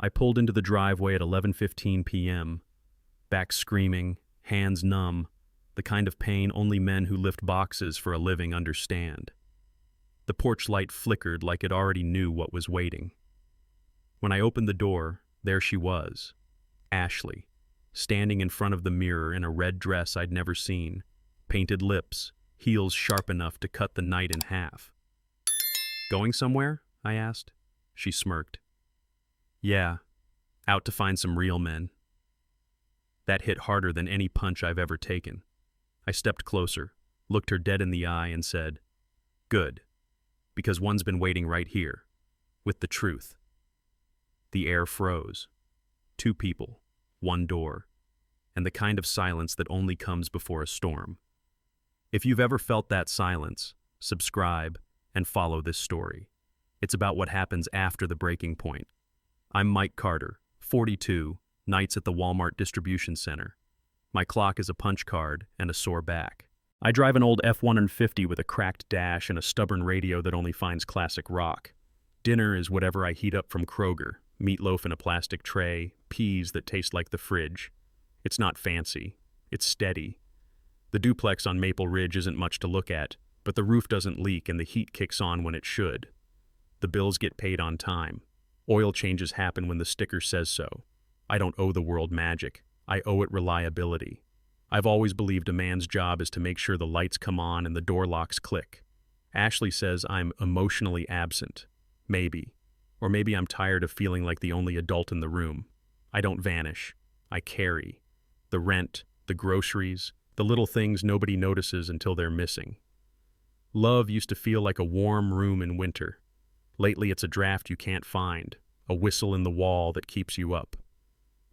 I pulled into the driveway at 11:15 p.m., back screaming, hands numb, the kind of pain only men who lift boxes for a living understand. The porch light flickered like it already knew what was waiting. When I opened the door, there she was, Ashley, standing in front of the mirror in a red dress I'd never seen, painted lips, heels sharp enough to cut the night in half. "Going somewhere?" I asked. She smirked. "Yeah, out to find some real men." That hit harder than any punch I've ever taken. I stepped closer, looked her dead in the eye, and said, "Good, because one's been waiting right here, with the truth." The air froze. 2 people, 1 door, and the kind of silence that only comes before a storm. If you've ever felt that silence, subscribe and follow this story. It's about what happens after the breaking point. I'm Mike Carter, 42, nights at the Walmart distribution center. My clock is a punch card and a sore back. I drive an old F-150 with a cracked dash and a stubborn radio that only finds classic rock. Dinner is whatever I heat up from Kroger, meatloaf in a plastic tray, peas that taste like the fridge. It's not fancy. It's steady. The duplex on Maple Ridge isn't much to look at, but the roof doesn't leak and the heat kicks on when it should. The bills get paid on time. Oil changes happen when the sticker says so. I don't owe the world magic. I owe it reliability. I've always believed a man's job is to make sure the lights come on and the door locks click. Ashley says I'm emotionally absent. Maybe. Or maybe I'm tired of feeling like the only adult in the room. I don't vanish. I carry. The rent, the groceries, the little things nobody notices until they're missing. Love used to feel like a warm room in winter. Lately it's a draft you can't find, a whistle in the wall that keeps you up.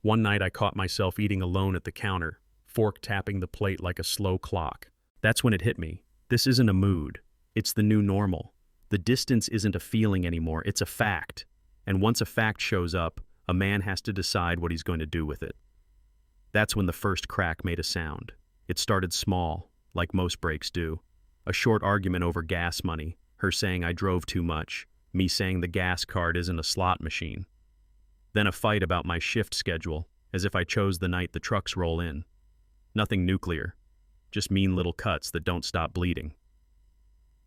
One night I caught myself eating alone at the counter, fork tapping the plate like a slow clock. That's when it hit me. This isn't a mood. It's the new normal. The distance isn't a feeling anymore, it's a fact. And once a fact shows up, a man has to decide what he's going to do with it. That's when the first crack made a sound. It started small, like most breaks do. A short argument over gas money, her saying I drove too much, me saying the gas card isn't a slot machine. Then a fight about my shift schedule, as if I chose the night the trucks roll in. Nothing nuclear, just mean little cuts that don't stop bleeding.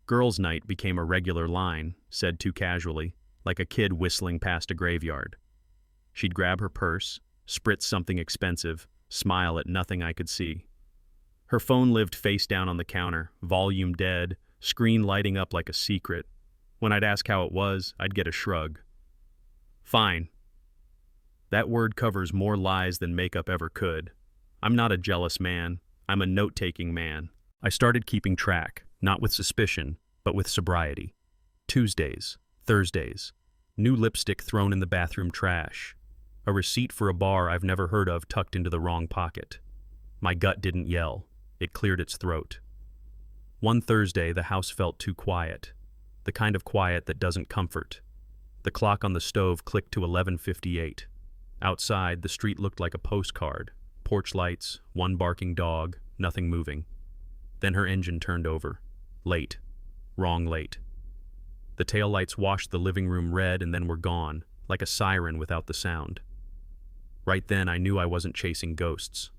Girls' night became a regular line, said too casually, like a kid whistling past a graveyard. She'd grab her purse, spritz something expensive, smile at nothing I could see. Her phone lived face down on the counter, volume dead, screen lighting up like a secret. When I'd ask how it was, I'd get a shrug. Fine. That word covers more lies than makeup ever could. I'm not a jealous man. I'm a note-taking man. I started keeping track, not with suspicion, but with sobriety. Tuesdays, Thursdays, new lipstick thrown in the bathroom trash. A receipt for a bar I've never heard of tucked into the wrong pocket. My gut didn't yell. It cleared its throat. One Thursday, the house felt too quiet. The kind of quiet that doesn't comfort. The clock on the stove clicked to 11:58. Outside, the street looked like a postcard. Porch lights, one barking dog, nothing moving. Then her engine turned over. Late. Wrong late. The taillights washed the living room red and then were gone, like a siren without the sound. Right then I knew I wasn't chasing ghosts.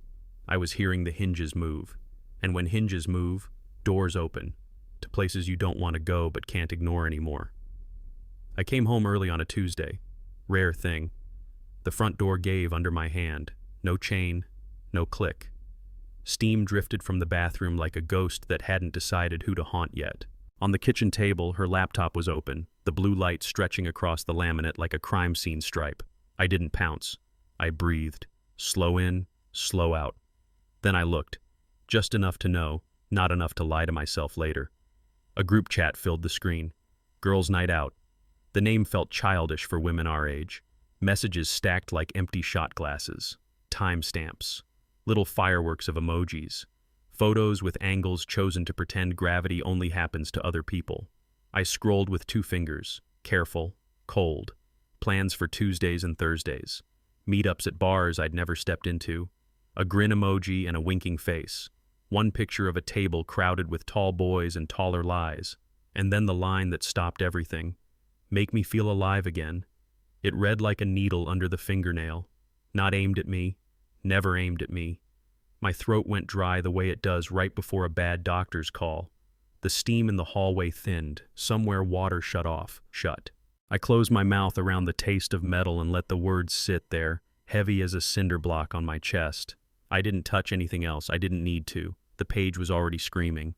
I was hearing the hinges move. And when hinges move, doors open, to places you don't want to go but can't ignore anymore. I came home early on a Tuesday. Rare thing. The front door gave under my hand. No chain, no click. Steam drifted from the bathroom like a ghost that hadn't decided who to haunt yet. On the kitchen table, her laptop was open, the blue light stretching across the laminate like a crime scene stripe. I didn't pounce. I breathed. Slow in, slow out. Then I looked. Just enough to know, not enough to lie to myself later. A group chat filled the screen. Girls' night out. The name felt childish for women our age. Messages stacked like empty shot glasses. Timestamps. Little fireworks of emojis. Photos with angles chosen to pretend gravity only happens to other people. I scrolled with 2 fingers. Careful. Cold. Plans for Tuesdays and Thursdays. Meetups at bars I'd never stepped into. A grin emoji and a winking face. One picture of a table crowded with tall boys and taller lies. And then the line that stopped everything. Make me feel alive again. It read like a needle under the fingernail. Not aimed at me. Never aimed at me. My throat went dry the way it does right before a bad doctor's call. The steam in the hallway thinned. Somewhere water shut. I closed my mouth around the taste of metal and let the words sit there, heavy as a cinder block on my chest. I didn't touch anything else. I didn't need to. The page was already screaming.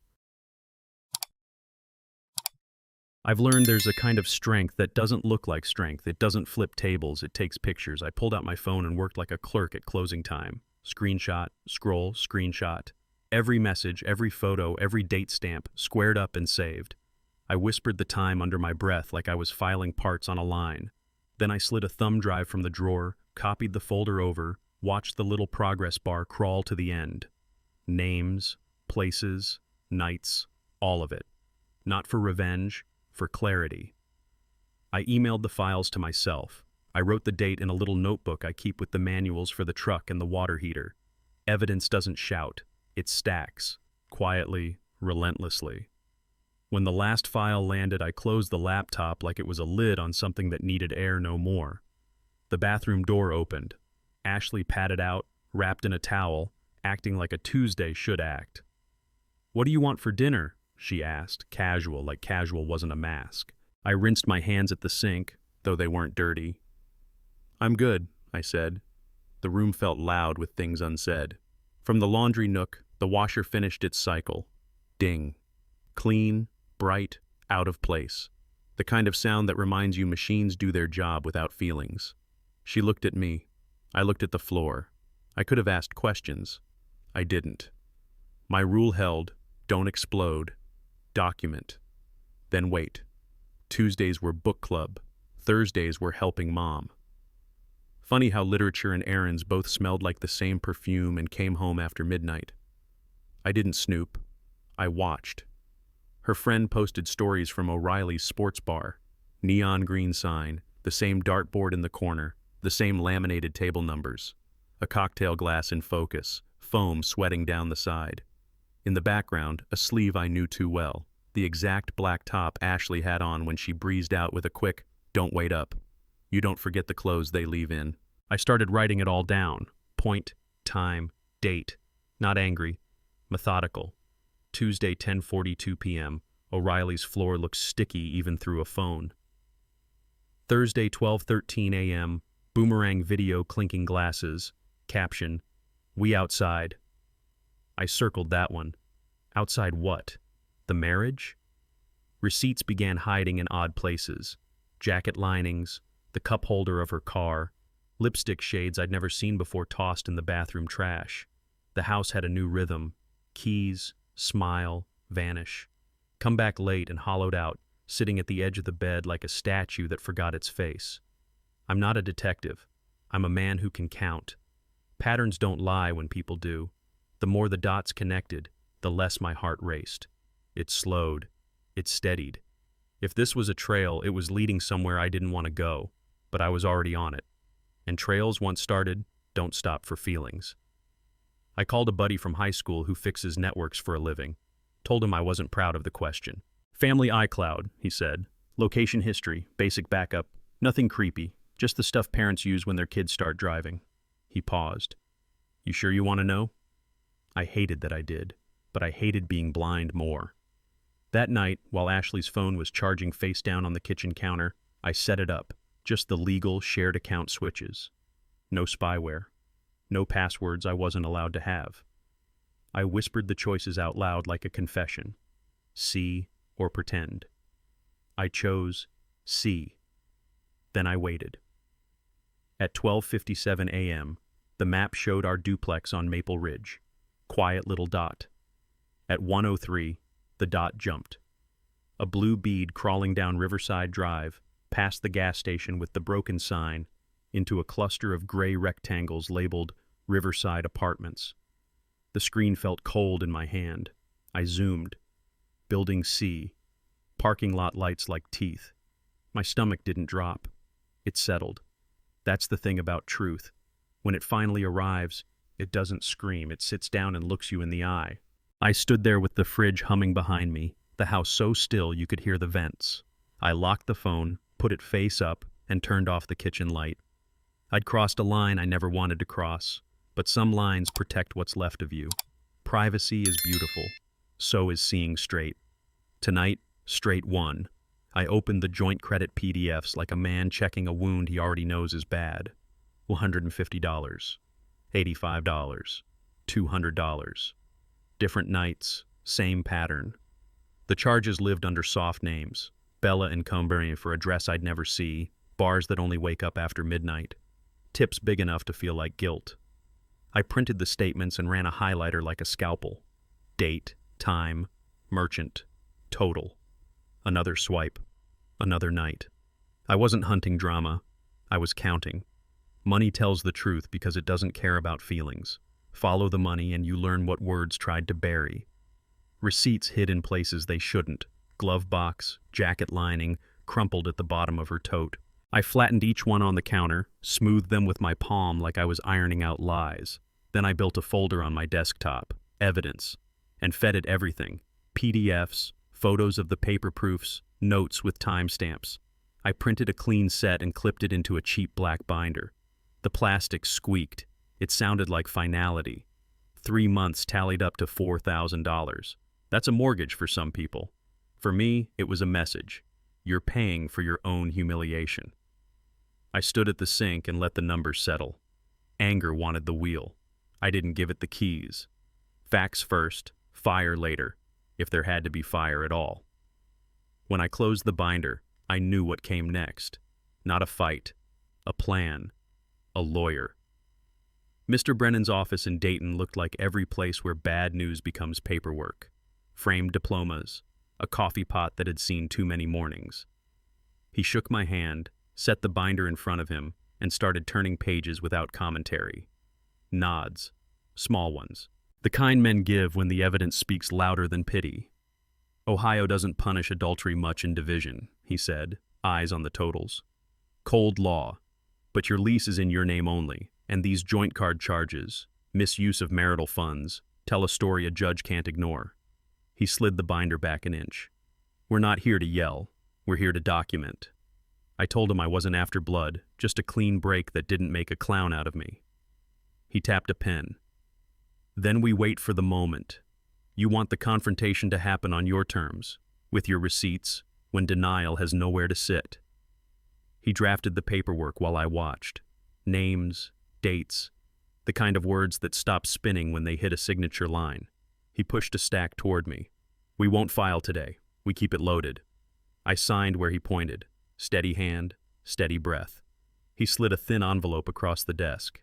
I've learned there's a kind of strength that doesn't look like strength. It doesn't flip tables. It takes pictures. I pulled out my phone and worked like a clerk at closing time. Screenshot, scroll, screenshot. Every message, every photo, every date stamp, squared up and saved. I whispered the time under my breath like I was filing parts on a line. Then I slid a thumb drive from the drawer, copied the folder over, watched the little progress bar crawl to the end. Names, places, nights, all of it. Not for revenge, for clarity. I emailed the files to myself. I wrote the date in a little notebook I keep with the manuals for the truck and the water heater. Evidence doesn't shout. It stacks, quietly, relentlessly. When the last file landed, I closed the laptop like it was a lid on something that needed air no more. The bathroom door opened. Ashley padded out, wrapped in a towel, acting like a Tuesday should act. "What do you want for dinner?" she asked, casual, like casual wasn't a mask. I rinsed my hands at the sink, though they weren't dirty. "I'm good," I said. The room felt loud with things unsaid. From the laundry nook, the washer finished its cycle. Ding. Clean, bright, out of place. The kind of sound that reminds you machines do their job without feelings. She looked at me. I looked at the floor. I could have asked questions. I didn't. My rule held, don't explode. Document. Then wait. Tuesdays were book club. Thursdays were helping mom. Funny how literature and errands both smelled like the same perfume and came home after midnight. I didn't snoop. I watched. Her friend posted stories from O'Reilly's sports bar. Neon green sign, the same dartboard in the corner, the same laminated table numbers. A cocktail glass in focus, foam sweating down the side. In the background, a sleeve I knew too well, the exact black top Ashley had on when she breezed out with a quick, "Don't wait up. You don't forget the clothes they leave in." I started writing it all down. Point, time, date. Not angry. Methodical. Tuesday, 10:42 p.m. O'Reilly's floor looks sticky even through a phone. Thursday, 12:13 a.m. Boomerang video clinking glasses. Caption, "We outside." I circled that one. Outside what? The marriage? Receipts began hiding in odd places. Jacket linings, the cup holder of her car, lipstick shades I'd never seen before tossed in the bathroom trash. The house had a new rhythm. Keys, smile, vanish. Come back late and hollowed out, sitting at the edge of the bed like a statue that forgot its face. I'm not a detective. I'm a man who can count. Patterns don't lie when people do. The more the dots connected, the less my heart raced. It slowed. It steadied. If this was a trail, it was leading somewhere I didn't want to go, but I was already on it. And trails, once started, don't stop for feelings. I called a buddy from high school who fixes networks for a living. Told him I wasn't proud of the question. "Family iCloud," he said. "Location history, basic backup, nothing creepy, just the stuff parents use when their kids start driving." He paused. "You sure you want to know?" I hated that I did, but I hated being blind more. That night, while Ashley's phone was charging face down on the kitchen counter, I set it up, just the legal shared account switches. No spyware. No passwords I wasn't allowed to have. I whispered the choices out loud like a confession. See or pretend. I chose see. Then I waited. At 12:57 a.m., the map showed our duplex on Maple Ridge. Quiet little dot. At 1:03, the dot jumped. A blue bead crawling down Riverside Drive, past the gas station with the broken sign, into a cluster of gray rectangles labeled Riverside Apartments. The screen felt cold in my hand. I zoomed. Building C. Parking lot lights like teeth. My stomach didn't drop. It settled. That's the thing about truth. When it finally arrives, it doesn't scream. It sits down and looks you in the eye. I stood there with the fridge humming behind me, the house so still you could hear the vents. I locked the phone, put it face up, and turned off the kitchen light. I'd crossed a line I never wanted to cross, but some lines protect what's left of you. Privacy is beautiful. So is seeing straight. Tonight, straight won. I opened the joint credit PDFs like a man checking a wound he already knows is bad. $150, $85, $200. Different nights, same pattern. The charges lived under soft names. Bella and Comberry for address I'd never see, bars that only wake up after midnight. Tips big enough to feel like guilt. I printed the statements and ran a highlighter like a scalpel. Date, time, merchant, total. Another swipe. Another night. I wasn't hunting drama. I was counting. Money tells the truth because it doesn't care about feelings. Follow the money and you learn what words tried to bury. Receipts hid in places they shouldn't. Glove box, jacket lining, crumpled at the bottom of her tote. I flattened each one on the counter, smoothed them with my palm like I was ironing out lies. Then I built a folder on my desktop, evidence, and fed it everything. PDFs, photos of the paper proofs, notes with timestamps. I printed a clean set and clipped it into a cheap black binder. The plastic squeaked. It sounded like finality. 3 months tallied up to $4,000. That's a mortgage for some people. For me, it was a message. You're paying for your own humiliation. I stood at the sink and let the numbers settle. Anger wanted the wheel. I didn't give it the keys. Facts first, fire later, if there had to be fire at all. When I closed the binder, I knew what came next. Not a fight, a plan, a lawyer. Mr. Brennan's office in Dayton looked like every place where bad news becomes paperwork. Framed diplomas, a coffee pot that had seen too many mornings. He shook my hand, set the binder in front of him, and started turning pages without commentary. Nods, small ones. The kind men give when the evidence speaks louder than pity. Ohio doesn't punish adultery much in division, he said, eyes on the totals. Cold law, but your lease is in your name only, and these joint card charges, misuse of marital funds, tell a story a judge can't ignore. He slid the binder back an inch. We're not here to yell. We're here to document. I told him I wasn't after blood, just a clean break that didn't make a clown out of me. He tapped a pen. Then we wait for the moment. You want the confrontation to happen on your terms, with your receipts, when denial has nowhere to sit. He drafted the paperwork while I watched. Names, dates, the kind of words that stop spinning when they hit a signature line. He pushed a stack toward me. We won't file today. We keep it loaded. I signed where he pointed. Steady hand, steady breath. He slid a thin envelope across the desk.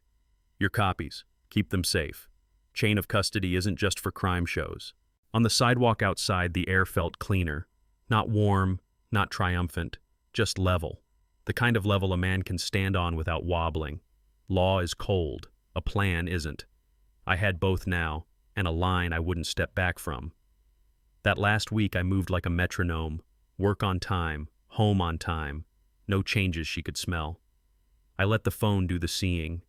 Your copies. Keep them safe. Chain of custody isn't just for crime shows. On the sidewalk outside, the air felt cleaner. Not warm, not triumphant, just level. The kind of level a man can stand on without wobbling. Law is cold. A plan isn't. I had both now, and a line I wouldn't step back from. That last week I moved like a metronome. Work on time, home on time. No changes she could smell. I let the phone do the seeing.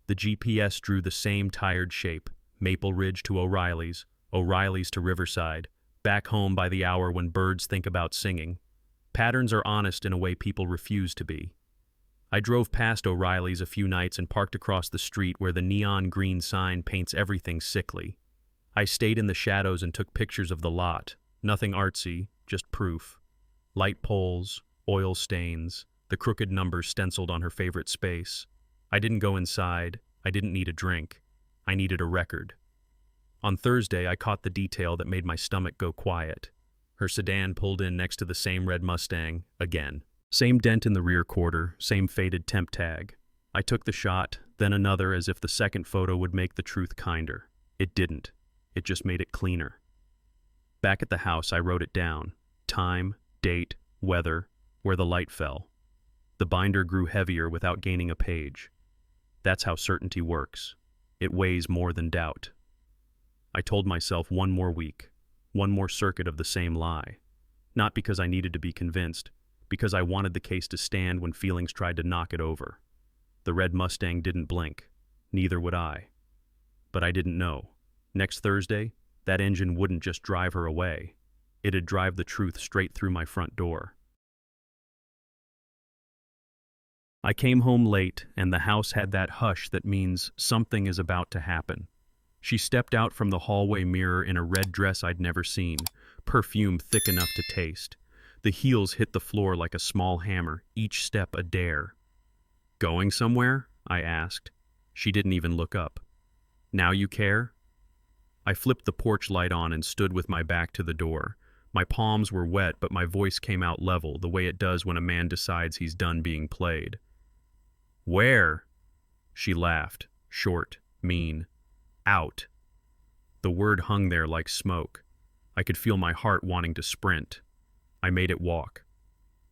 The GPS drew the same tired shape. Maple Ridge to O'Reilly's, O'Reilly's to Riverside, back home by the hour when birds think about singing. Patterns are honest in a way people refuse to be. I drove past O'Reilly's a few nights and parked across the street where the neon green sign paints everything sickly. I stayed in the shadows and took pictures of the lot. Nothing artsy, just proof. Light poles, oil stains, the crooked numbers stenciled on her favorite space. I didn't go inside. I didn't need a drink. I needed a record. On Thursday, I caught the detail that made my stomach go quiet. Her sedan pulled in next to the same red Mustang, again. Same dent in the rear quarter, same faded temp tag. I took the shot, then another as if the second photo would make the truth kinder. It didn't. It just made it cleaner. Back at the house, I wrote it down. Time, date, weather, where the light fell. The binder grew heavier without gaining a page. That's how certainty works. It weighs more than doubt. I told myself one more week, one more circuit of the same lie. Not because I needed to be convinced, because I wanted the case to stand when feelings tried to knock it over. The red Mustang didn't blink. Neither would I. But I didn't know. Next Thursday, that engine wouldn't just drive her away. It'd drive the truth straight through my front door. I came home late, and the house had that hush that means something is about to happen. She stepped out from the hallway mirror in a red dress I'd never seen, perfume thick enough to taste. The heels hit the floor like a small hammer, each step a dare. "Going somewhere?" I asked. She didn't even look up. "Now you care?" I flipped the porch light on and stood with my back to the door. My palms were wet, but my voice came out level, the way it does when a man decides he's done being played. "Where?" She laughed, short, mean. "Out." The word hung there like smoke. I could feel my heart wanting to sprint. I made it walk.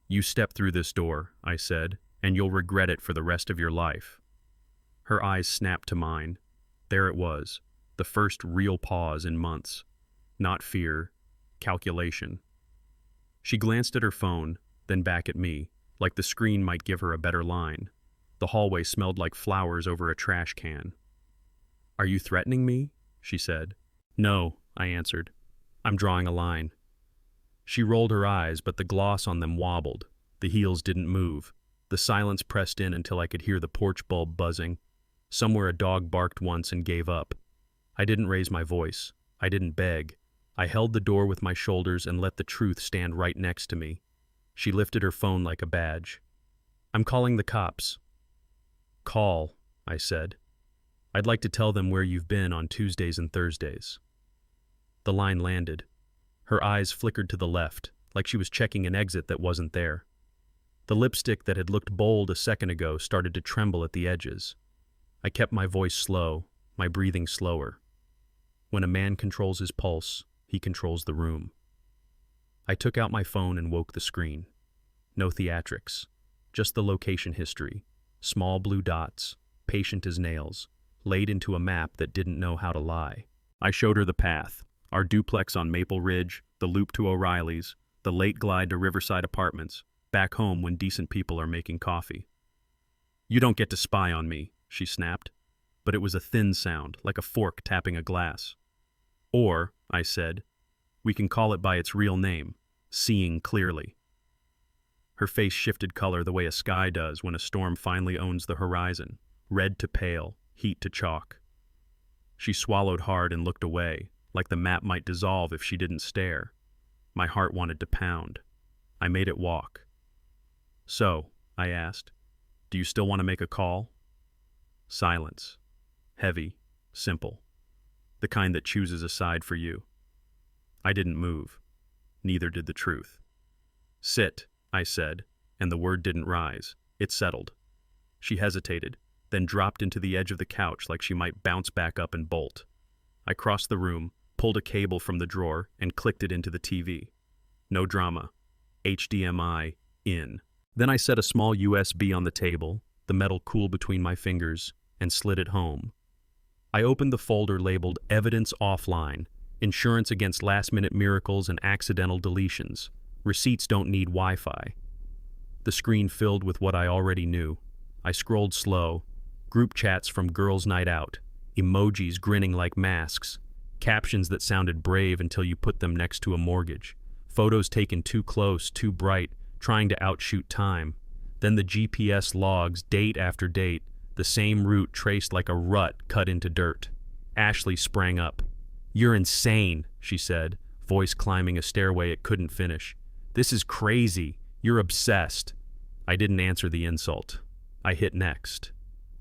"You step through this door," I said, "and you'll regret it for the rest of your life." Her eyes snapped to mine. There it was, the first real pause in months. Not fear, calculation. She glanced at her phone, then back at me, like the screen might give her a better line. The hallway smelled like flowers over a trash can. "Are you threatening me?" she said. "No," I answered. "I'm drawing a line." She rolled her eyes, but the gloss on them wobbled. The heels didn't move. The silence pressed in until I could hear the porch bulb buzzing. Somewhere a dog barked once and gave up. I didn't raise my voice. I didn't beg. I held the door with my shoulders and let the truth stand right next to me. She lifted her phone like a badge. "I'm calling the cops." "Call," I said. "I'd like to tell them where you've been on Tuesdays and Thursdays." The line landed. Her eyes flickered to the left, like she was checking an exit that wasn't there. The lipstick that had looked bold a second ago started to tremble at the edges. I kept my voice slow, my breathing slower. When a man controls his pulse, he controls the room. I took out my phone and woke the screen. No theatrics, just the location history, small blue dots, patient as nails, laid into a map that didn't know how to lie. I showed her the path, our duplex on Maple Ridge, the loop to O'Reilly's, the late glide to Riverside Apartments, back home when decent people are making coffee. "You don't get to spy on me," she snapped. But it was a thin sound, like a fork tapping a glass. "Or," I said, "we can call it by its real name, seeing clearly." Her face shifted color the way a sky does when a storm finally owns the horizon, red to pale, heat to chalk. She swallowed hard and looked away, like the map might dissolve if she didn't stare. My heart wanted to pound. I made it walk. "So," I asked, "do you still want to make a call?" Silence. Heavy, simple. The kind that chooses a side for you. I didn't move. Neither did the truth. "Sit," I said, and the word didn't rise. It settled. She hesitated, then dropped into the edge of the couch like she might bounce back up and bolt. I crossed the room, pulled a cable from the drawer, and clicked it into the TV. No drama. HDMI, in. Then I set a small USB on the table, the metal cool between my fingers, and slid it home. I opened the folder labeled Evidence Offline, Insurance Against Last-Minute Miracles and Accidental Deletions. Receipts don't need Wi-Fi. The screen filled with what I already knew. I scrolled slow. Group chats from Girls' Night Out. Emojis grinning like masks. Captions that sounded brave until you put them next to a mortgage. Photos taken too close, too bright, trying to outshoot time. Then the GPS logs, date after date, the same route traced like a rut cut into dirt. Ashley sprang up. "You're insane," she said, voice climbing a stairway it couldn't finish. "This is crazy. You're obsessed." I didn't answer the insult. I hit next.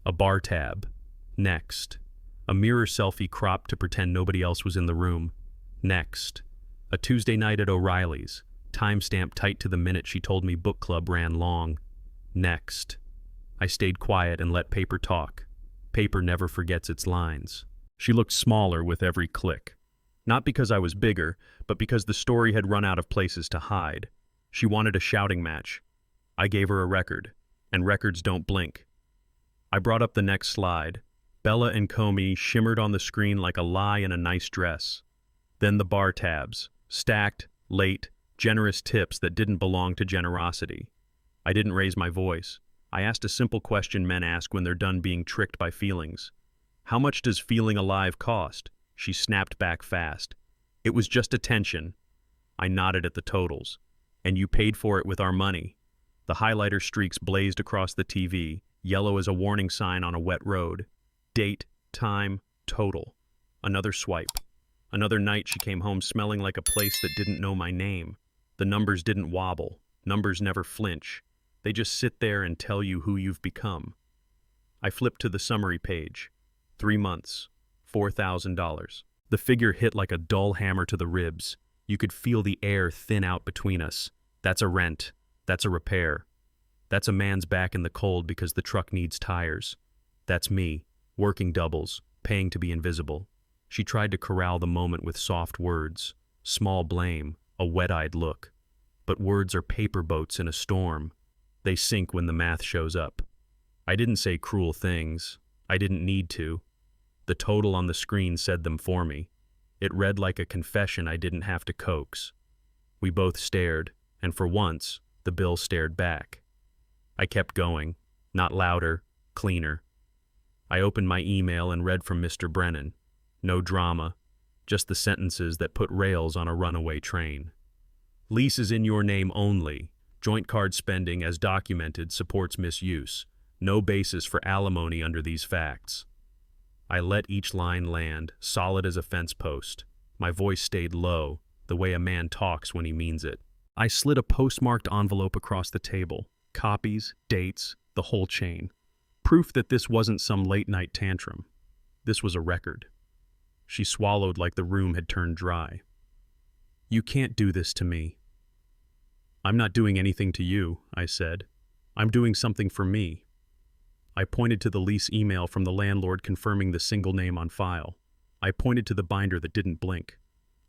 A bar tab. Next. A mirror selfie cropped to pretend nobody else was in the room. Next. A Tuesday night at O'Reilly's. Timestamp tight to the minute she told me book club ran long. Next. I stayed quiet and let paper talk. Paper never forgets its lines. She looked smaller with every click. Not because I was bigger, but because the story had run out of places to hide. She wanted a shouting match. I gave her a record, and records don't blink. I brought up the next slide. Bella and Comey shimmered on the screen like a lie in a nice dress. Then the bar tabs, stacked, late, generous tips that didn't belong to generosity. I didn't raise my voice. I asked a simple question men ask when they're done being tricked by feelings. "How much does feeling alive cost?" She snapped back fast. "It was just attention." I nodded at the totals. "And you paid for it with our money." The highlighter streaks blazed across the TV, yellow as a warning sign on a wet road. Date, time, total. Another swipe. Another night she came home smelling like a place that didn't know my name. The numbers didn't wobble. Numbers never flinch. They just sit there and tell you who you've become. I flipped to the summary page. 3 months. $4,000. The figure hit like a dull hammer to the ribs. You could feel the air thin out between us. That's a rent. That's a repair. That's a man's back in the cold because the truck needs tires. That's me, working doubles, paying to be invisible. She tried to corral the moment with soft words, small blame, a wet-eyed look. But words are paper boats in a storm. They sink when the math shows up. I didn't say cruel things. I didn't need to. The total on the screen said them for me. It read like a confession I didn't have to coax. We both stared, and for once, the bill stared back. I kept going, not louder, cleaner. I opened my email and read from Mr. Brennan. No drama, just the sentences that put rails on a runaway train. Lease is in your name only. Joint card spending as documented supports misuse. No basis for alimony under these facts. I let each line land, solid as a fence post. My voice stayed low, the way a man talks when he means it. I slid a postmarked envelope across the table. Copies, dates, the whole chain. Proof that this wasn't some late-night tantrum. This was a record. She swallowed like the room had turned dry. You can't do this to me. I'm not doing anything to you, I said. I'm doing something for me. I pointed to the lease email from the landlord confirming the single name on file. I pointed to the binder that didn't blink.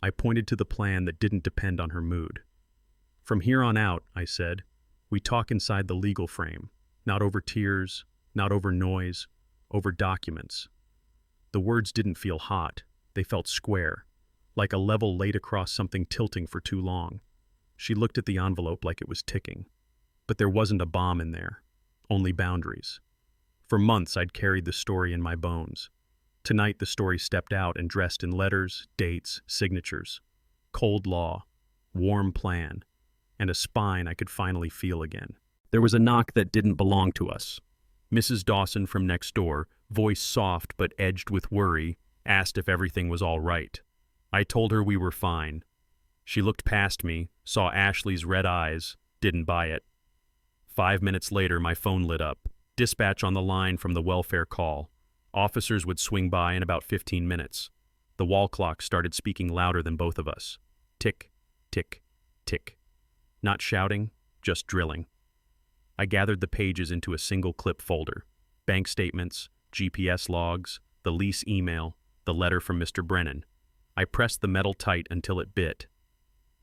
I pointed to the plan that didn't depend on her mood. From here on out, I said, we talk inside the legal frame, not over tears, not over noise, over documents. The words didn't feel hot. They felt square, like a level laid across something tilting for too long. She looked at the envelope like it was ticking. But there wasn't a bomb in there, only boundaries. For months, I'd carried the story in my bones. Tonight, the story stepped out and dressed in letters, dates, signatures. Cold law, warm plan, and a spine I could finally feel again. There was a knock that didn't belong to us. Mrs. Dawson from next door, voice soft but edged with worry, asked if everything was all right. I told her we were fine. She looked past me, saw Ashley's red eyes, didn't buy it. 5 minutes later, my phone lit up. Dispatch on the line from the welfare call. Officers would swing by in about 15 minutes. The wall clock started speaking louder than both of us. Tick, tick, tick. Not shouting, just drilling. I gathered the pages into a single clip folder. Bank statements, GPS logs, the lease email, the letter from Mr. Brennan. I pressed the metal tight until it bit.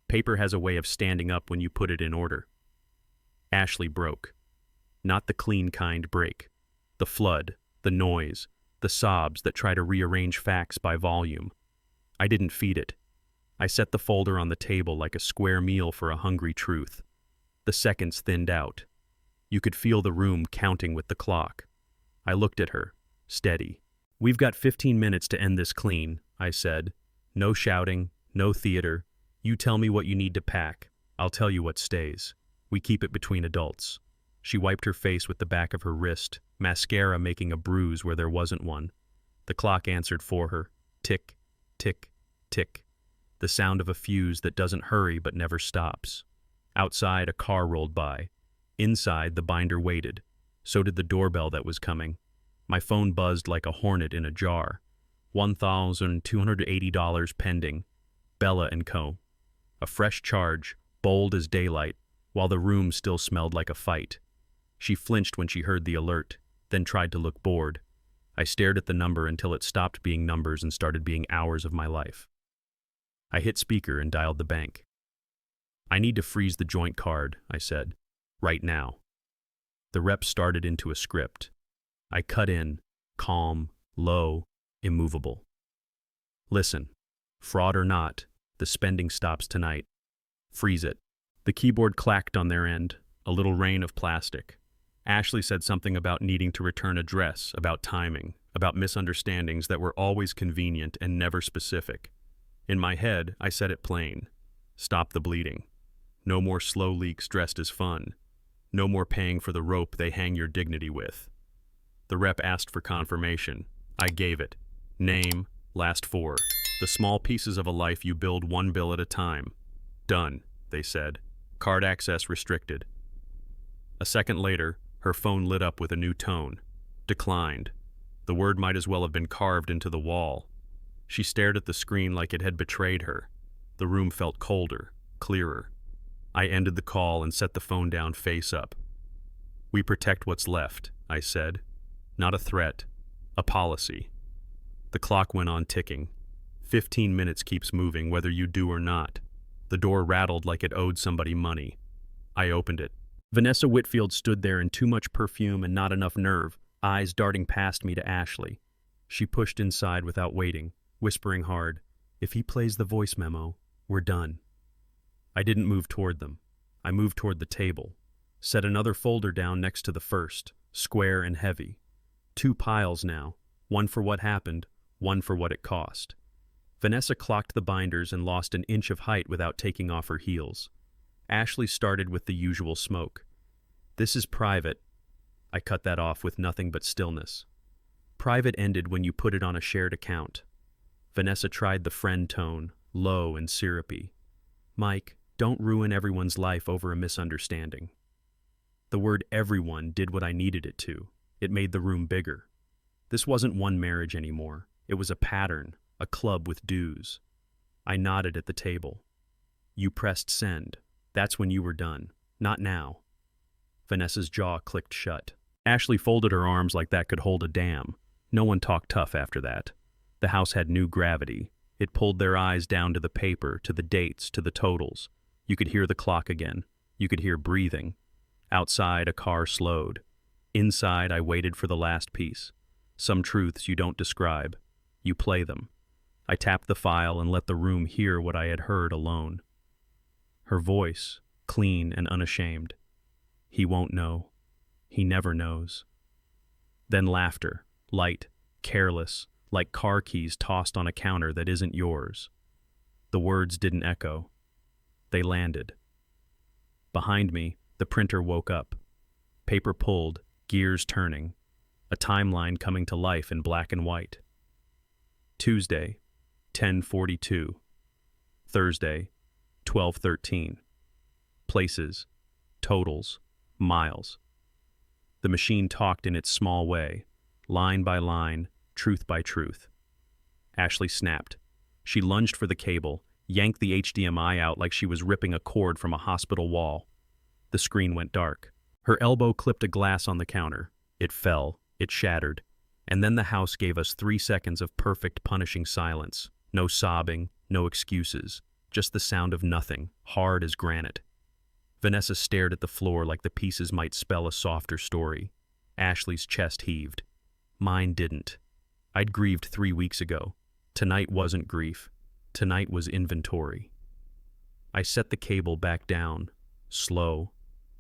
Paper has a way of standing up when you put it in order. Ashley broke. Not the clean kind break. The flood, the noise, the sobs that try to rearrange facts by volume. I didn't feed it. I set the folder on the table like a square meal for a hungry truth. The seconds thinned out. You could feel the room counting with the clock. I looked at her, steady. We've got 15 minutes to end this clean, I said. No shouting, no theater. You tell me what you need to pack. I'll tell you what stays. We keep it between adults. She wiped her face with the back of her wrist, mascara making a bruise where there wasn't one. The clock answered for her. Tick, tick, tick. The sound of a fuse that doesn't hurry but never stops. Outside, a car rolled by. Inside, the binder waited. So did the doorbell that was coming. My phone buzzed like a hornet in a jar. $1,280 pending. Bella & Co. A fresh charge, bold as daylight, while the room still smelled like a fight. She flinched when she heard the alert, then tried to look bored. I stared at the number until it stopped being numbers and started being hours of my life. I hit speaker and dialed the bank. I need to freeze the joint card, I said. Right now. The rep started into a script. I cut in, calm, low, immovable. Listen, fraud or not, the spending stops tonight. Freeze it. The keyboard clacked on their end, a little rain of plastic. Ashley said something about needing to return address, about timing, about misunderstandings that were always convenient and never specific. In my head, I said it plain. Stop the bleeding. No more slow leaks dressed as fun. No more paying for the rope they hang your dignity with. The rep asked for confirmation. I gave it. Name, last four. The small pieces of a life you build one bill at a time. Done, they said. Card access restricted. A second later, her phone lit up with a new tone. Declined. The word might as well have been carved into the wall. She stared at the screen like it had betrayed her. The room felt colder, clearer. I ended the call and set the phone down face up. We protect what's left, I said. Not a threat, a policy. The clock went on ticking. 15 minutes keeps moving whether you do or not. The door rattled like it owed somebody money. I opened it. Vanessa Whitfield stood there in too much perfume and not enough nerve, eyes darting past me to Ashley. She pushed inside without waiting, whispering hard, "If he plays the voice memo, we're done." I didn't move toward them. I moved toward the table, set another folder down next to the first, square and heavy. 2 piles now, one for what happened, one for what it cost. Vanessa clocked the binders and lost an inch of height without taking off her heels. Ashley started with the usual smoke. "This is private." I cut that off with nothing but stillness. Private ended when you put it on a shared account. Vanessa tried the friend tone, low and syrupy. "Mike, don't ruin everyone's life over a misunderstanding." The word everyone did what I needed it to. It made the room bigger. This wasn't one marriage anymore. It was a pattern, a club with dues. I nodded at the table. "You pressed send. That's when you were done. Not now." Vanessa's jaw clicked shut. Ashley folded her arms like that could hold a dam. No one talked tough after that. The house had new gravity. It pulled their eyes down to the paper, to the dates, to the totals. You could hear the clock again. You could hear breathing. Outside, a car slowed. Inside, I waited for the last piece. Some truths you don't describe. You play them. I tapped the file and let the room hear what I had heard alone. Her voice, clean and unashamed. "He won't know. He never knows." Then laughter, light, careless, like car keys tossed on a counter that isn't yours. The words didn't echo. They landed. Behind me, the printer woke up. Paper pulled, gears turning. A timeline coming to life in black and white. Tuesday, 10:42. Thursday, 12:13. Places, totals, miles. The machine talked in its small way, line by line, truth by truth. Ashley snapped. She lunged for the cable, yanked the HDMI out like she was ripping a cord from a hospital wall. The screen went dark. Her elbow clipped a glass on the counter. It fell. It shattered. And then the house gave us 3 seconds of perfect, punishing silence. No sobbing, no excuses. Just the sound of nothing, hard as granite. Vanessa stared at the floor like the pieces might spell a softer story. Ashley's chest heaved. Mine didn't. I'd grieved 3 weeks ago. Tonight wasn't grief. Tonight was inventory. I set the cable back down, slow,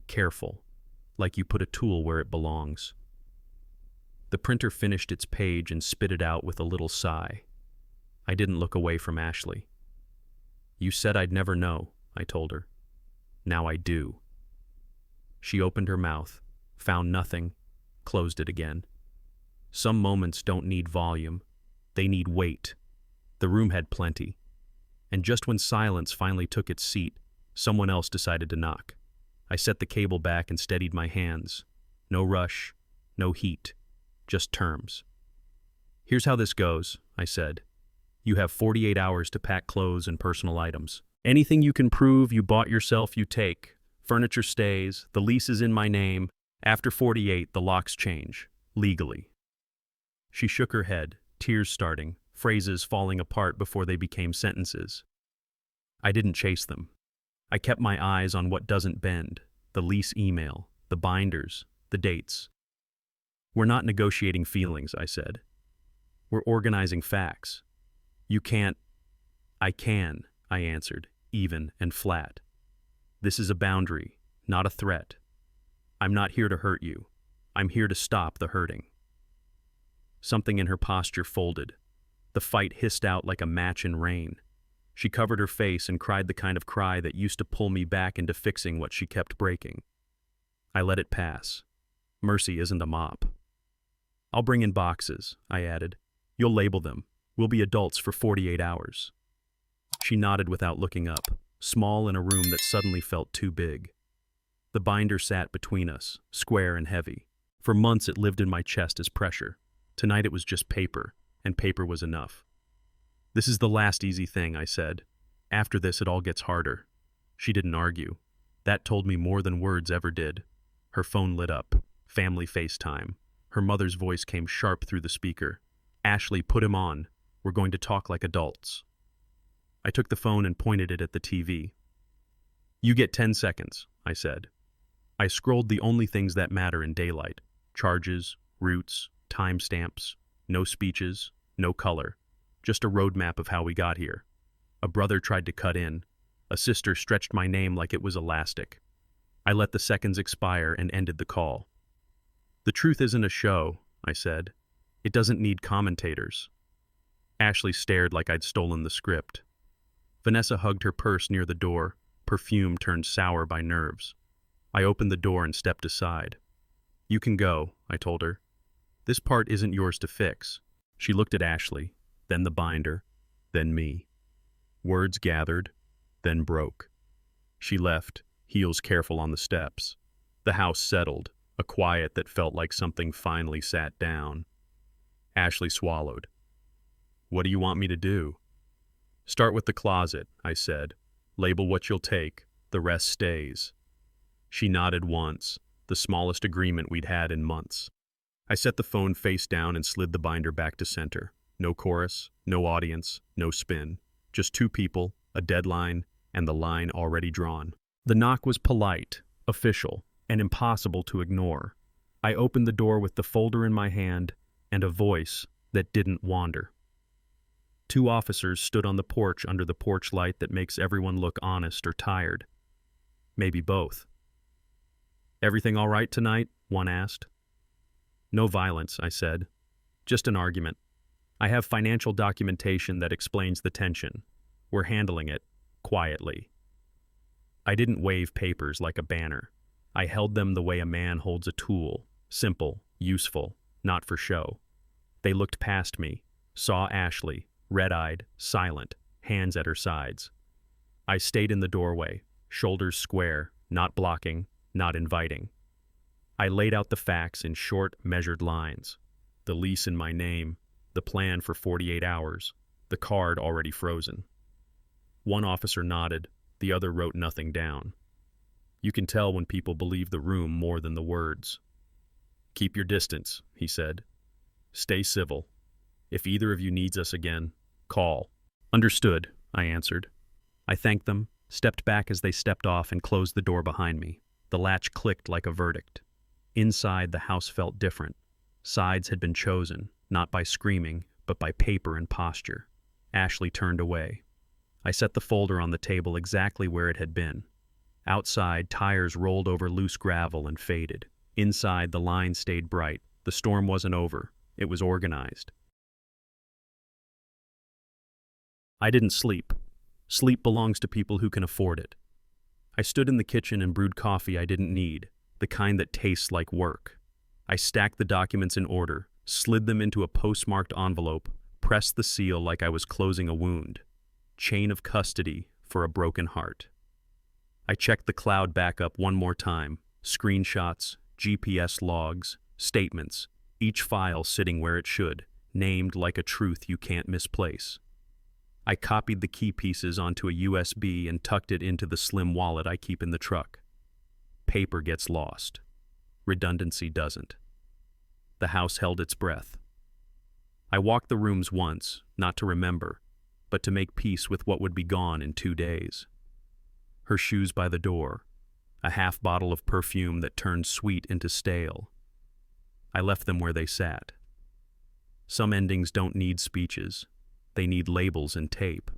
careful, like you put a tool where it belongs. The printer finished its page and spit it out with a little sigh. I didn't look away from Ashley. "You said I'd never know," I told her. "Now I do." She opened her mouth, found nothing, closed it again. Some moments don't need volume. They need weight. The room had plenty. And just when silence finally took its seat, someone else decided to knock. I set the cable back and steadied my hands. No rush, no heat, just terms. "Here's how this goes," I said. "You have 48 hours to pack clothes and personal items. Anything you can prove you bought yourself, you take. Furniture stays, the lease is in my name. After 48, the locks change, legally." She shook her head, tears starting, phrases falling apart before they became sentences. I didn't chase them. I kept my eyes on what doesn't bend, the lease email, the binders, the dates. "We're not negotiating feelings," I said. "We're organizing facts. You can't—" "I can," I answered, even and flat. "This is a boundary, not a threat. I'm not here to hurt you. I'm here to stop the hurting." Something in her posture folded. The fight hissed out like a match in rain. She covered her face and cried the kind of cry that used to pull me back into fixing what she kept breaking. I let it pass. Mercy isn't a mop. I'll bring in boxes, I added. You'll label them. We'll be adults for 48 hours. She nodded without looking up, small in a room that suddenly felt too big. The binder sat between us, square and heavy. For months it lived in my chest as pressure. Tonight it was just paper, and paper was enough. This is the last easy thing, I said. After this it all gets harder. She didn't argue. That told me more than words ever did. Her phone lit up. Family FaceTime. Her mother's voice came sharp through the speaker. Ashley, put him on. We're going to talk like adults. I took the phone and pointed it at the TV. You get 10 seconds, I said. I scrolled the only things that matter in daylight. Charges, routes, timestamps, no speeches, no color. Just a roadmap of how we got here. A brother tried to cut in. A sister stretched my name like it was elastic. I let the seconds expire and ended the call. The truth isn't a show, I said. It doesn't need commentators. Ashley stared like I'd stolen the script. Vanessa hugged her purse near the door, perfume turned sour by nerves. I opened the door and stepped aside. You can go, I told her. This part isn't yours to fix. She looked at Ashley, then the binder, then me. Words gathered, then broke. She left, heels careful on the steps. The house settled, a quiet that felt like something finally sat down. Ashley swallowed. What do you want me to do? Start with the closet, I said. Label what you'll take, the rest stays. She nodded once, the smallest agreement we'd had in months. I set the phone face down and slid the binder back to center. No chorus, no audience, no spin. Just two people, a deadline, and the line already drawn. The knock was polite, official, and impossible to ignore. I opened the door with the folder in my hand and a voice that didn't wander. Two officers stood on the porch under the porch light that makes everyone look honest or tired. Maybe both. Everything all right tonight? One asked. No violence, I said. Just an argument. I have financial documentation that explains the tension. We're handling it quietly. I didn't wave papers like a banner. I held them the way a man holds a tool, simple, useful, not for show. They looked past me, saw Ashley, red-eyed, silent, hands at her sides. I stayed in the doorway, shoulders square, not blocking, not inviting. I laid out the facts in short, measured lines. The lease in my name, the plan for 48 hours, the card already frozen. One officer nodded, the other wrote nothing down. You can tell when people believe the room more than the words. Keep your distance, he said. Stay civil. If either of you needs us again, call. Understood, I answered. I thanked them, stepped back as they stepped off, and closed the door behind me. The latch clicked like a verdict. Inside, the house felt different. Sides had been chosen, not by screaming, but by paper and posture. Ashley turned away. I set the folder on the table exactly where it had been. Outside, tires rolled over loose gravel and faded. Inside, the line stayed bright. The storm wasn't over. It was organized. I didn't sleep. Sleep belongs to people who can afford it. I stood in the kitchen and brewed coffee I didn't need, the kind that tastes like work. I stacked the documents in order, slid them into a postmarked envelope, pressed the seal like I was closing a wound. Chain of custody for a broken heart. I checked the cloud backup one more time. Screenshots, GPS logs, statements, each file sitting where it should, named like a truth you can't misplace. I copied the key pieces onto a USB and tucked it into the slim wallet I keep in the truck. Paper gets lost. Redundancy doesn't. The house held its breath. I walked the rooms once, not to remember, but to make peace with what would be gone in 2 days. Her shoes by the door, a half bottle of perfume that turned sweet into stale. I left them where they sat. Some endings don't need speeches. They need labels and tape.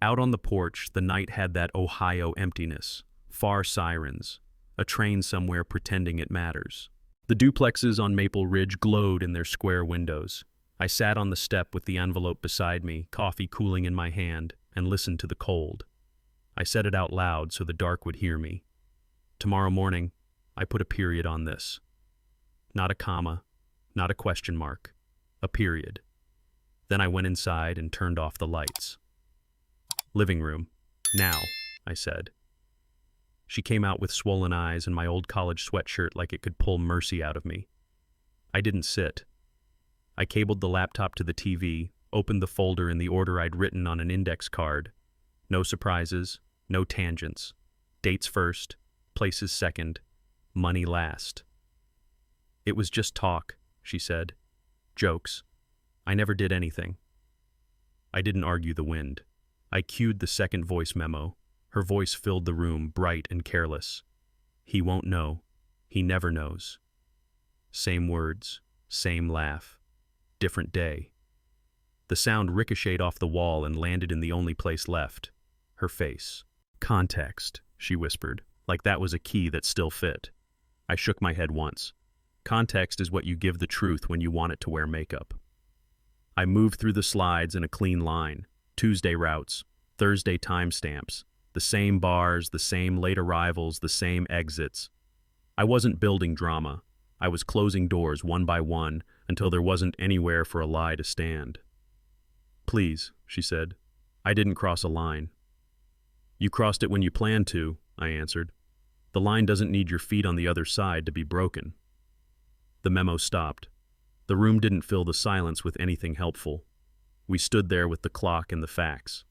Out on the porch, the night had that Ohio emptiness, far sirens, a train somewhere pretending it matters. The duplexes on Maple Ridge glowed in their square windows. I sat on the step with the envelope beside me, coffee cooling in my hand, and listened to the cold. I said it out loud so the dark would hear me. Tomorrow morning, I put a period on this. Not a comma, not a question mark, a period. Then I went inside and turned off the lights. Living room. Now, I said. She came out with swollen eyes and my old college sweatshirt like it could pull mercy out of me. I didn't sit. I cabled the laptop to the TV, opened the folder in the order I'd written on an index card. No surprises, no tangents. Dates first, places second, money last. It was just talk, she said. Jokes. I never did anything. I didn't argue the wind. I cued the second voice memo. Her voice filled the room, bright and careless. He won't know. He never knows. Same words, same laugh. Different day. The sound ricocheted off the wall and landed in the only place left. Her face. Context, she whispered, like that was a key that still fit. I shook my head once. Context is what you give the truth when you want it to wear makeup. I moved through the slides in a clean line. Tuesday routes, Thursday timestamps, the same bars, the same late arrivals, the same exits. I wasn't building drama. I was closing doors one by one until there wasn't anywhere for a lie to stand. Please, she said. I didn't cross a line. You crossed it when you planned to, I answered. The line doesn't need your feet on the other side to be broken. The memo stopped. The room didn't fill the silence with anything helpful. We stood there with the clock and the facts.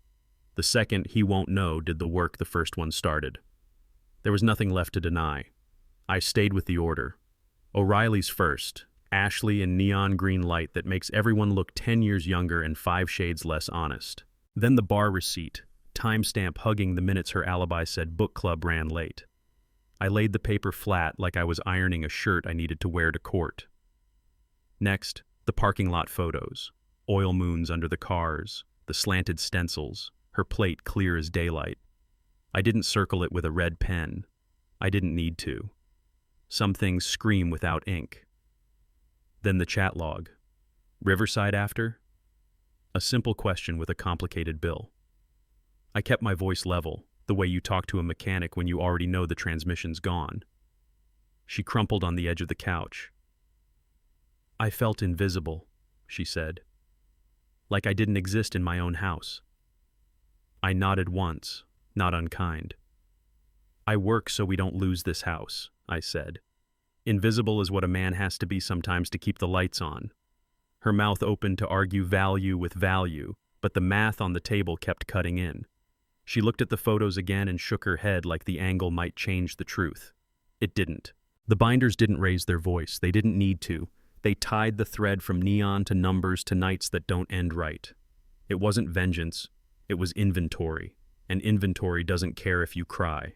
The second he won't know did the work the first one started. There was nothing left to deny. I stayed with the order. O'Reilly's first, Ashley in neon green light that makes everyone look 10 years younger and 5 shades less honest. Then the bar receipt, timestamp hugging the minutes her alibi said book club ran late. I laid the paper flat like I was ironing a shirt I needed to wear to court. Next, the parking lot photos, oil moons under the cars, the slanted stencils, her plate clear as daylight. I didn't circle it with a red pen. I didn't need to. Some things scream without ink. Then the chat log. Riverside after? A simple question with a complicated bill. I kept my voice level, the way you talk to a mechanic when you already know the transmission's gone. She crumpled on the edge of the couch. I felt invisible, she said. Like I didn't exist in my own house. I nodded once, not unkind. I work so we don't lose this house, I said. Invisible is what a man has to be sometimes to keep the lights on. Her mouth opened to argue value with value, but the math on the table kept cutting in. She looked at the photos again and shook her head like the angle might change the truth. It didn't. The binders didn't raise their voice. They didn't need to. They tied the thread from neon to numbers to nights that don't end right. It wasn't vengeance. It was inventory. And inventory doesn't care if you cry.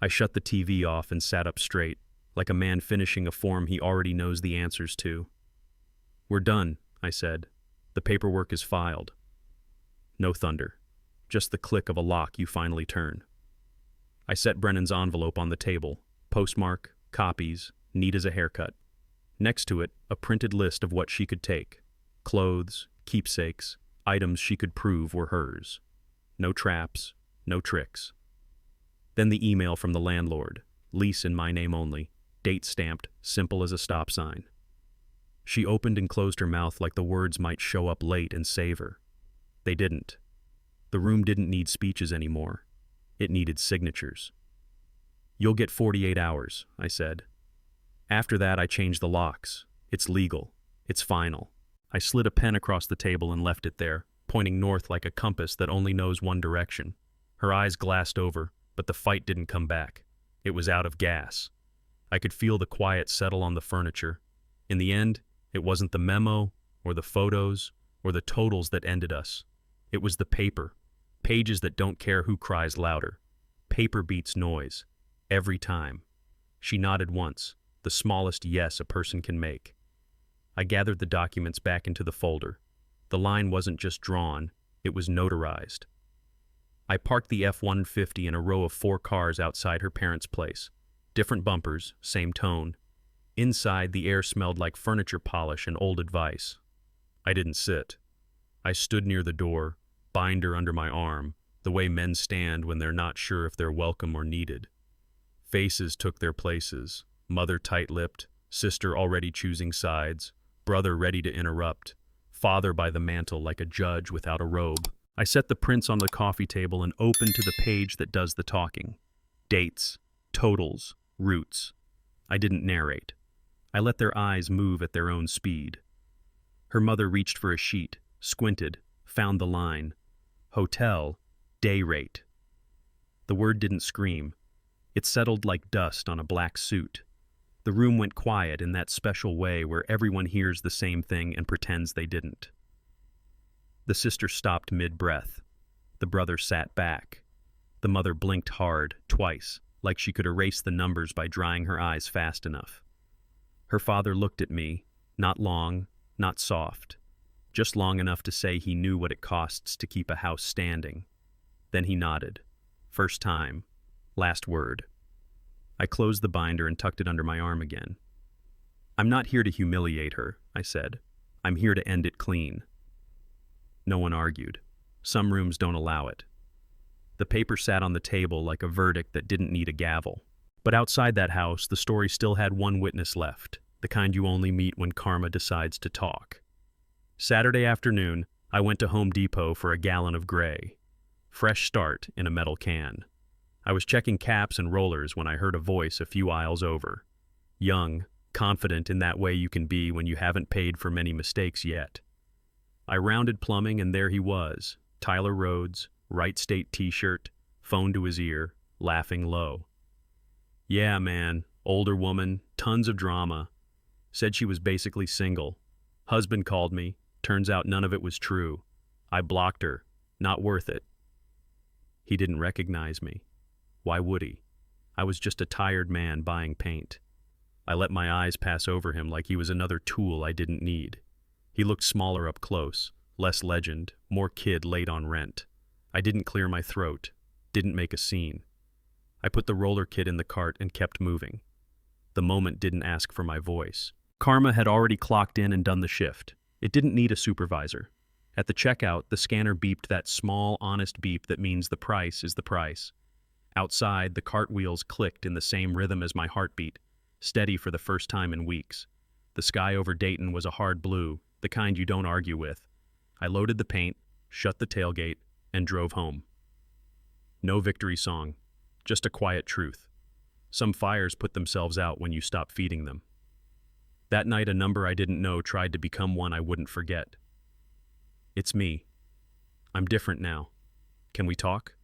I shut the TV off and sat up straight, like a man finishing a form he already knows the answers to. We're done, I said. The paperwork is filed. No thunder. Just the click of a lock you finally turn. I set Brennan's envelope on the table. Postmark, copies, neat as a haircut. Next to it, a printed list of what she could take. Clothes, keepsakes, items she could prove were hers. No traps, no tricks. Then the email from the landlord. Lease in my name only. Date stamped, simple as a stop sign. She opened and closed her mouth like the words might show up late and save her. They didn't. The room didn't need speeches anymore. It needed signatures. You'll get 48 hours, I said. After that, I changed the locks. It's legal. It's final. I slid a pen across the table and left it there, pointing north like a compass that only knows one direction. Her eyes glassed over, but the fight didn't come back. It was out of gas. I could feel the quiet settle on the furniture. In the end, it wasn't the memo, or the photos, or the totals that ended us. It was the paper. Pages that don't care who cries louder. Paper beats noise. Every time. She nodded once, the smallest yes a person can make. I gathered the documents back into the folder. The line wasn't just drawn, it was notarized. I parked the F-150 in a row of 4 cars outside her parents' place. Different bumpers, same tone. Inside, the air smelled like furniture polish and old advice. I didn't sit. I stood near the door, binder under my arm, the way men stand when they're not sure if they're welcome or needed. Faces took their places, mother tight-lipped, sister already choosing sides, brother ready to interrupt, father by the mantle like a judge without a robe. I set the prints on the coffee table and opened to the page that does the talking. Dates, totals, routes. I didn't narrate. I let their eyes move at their own speed. Her mother reached for a sheet, squinted, found the line. Hotel, day rate. The word didn't scream. It settled like dust on a black suit. The room went quiet in that special way where everyone hears the same thing and pretends they didn't. The sister stopped mid-breath. The brother sat back. The mother blinked hard, twice, like she could erase the numbers by drying her eyes fast enough. Her father looked at me, not long, not soft, just long enough to say he knew what it costs to keep a house standing. Then he nodded. First time. Last word. I closed the binder and tucked it under my arm again. I'm not here to humiliate her, I said. I'm here to end it clean. No one argued. Some rooms don't allow it. The paper sat on the table like a verdict that didn't need a gavel. But outside that house, the story still had one witness left, the kind you only meet when karma decides to talk. Saturday afternoon, I went to Home Depot for a gallon of gray. Fresh start in a metal can. I was checking caps and rollers when I heard a voice a few aisles over. Young, confident in that way you can be when you haven't paid for many mistakes yet. I rounded plumbing and there he was, Tyler Rhodes, Right State t-shirt, phone to his ear, laughing low. Yeah, man, older woman, tons of drama. Said she was basically single. Husband called me, turns out none of it was true. I blocked her, not worth it. He didn't recognize me. Why would he? I was just a tired man buying paint. I let my eyes pass over him like he was another tool I didn't need. He looked smaller up close, less legend, more kid late on rent. I didn't clear my throat, didn't make a scene. I put the roller kit in the cart and kept moving. The moment didn't ask for my voice. Karma had already clocked in and done the shift. It didn't need a supervisor. At the checkout, the scanner beeped that small, honest beep that means the price is the price. Outside, the cart wheels clicked in the same rhythm as my heartbeat, steady for the first time in weeks. The sky over Dayton was a hard blue, the kind you don't argue with. I loaded the paint, shut the tailgate, and drove home. No victory song, just a quiet truth. Some fires put themselves out when you stop feeding them. That night, a number I didn't know tried to become one I wouldn't forget. It's me. I'm different now. Can we talk?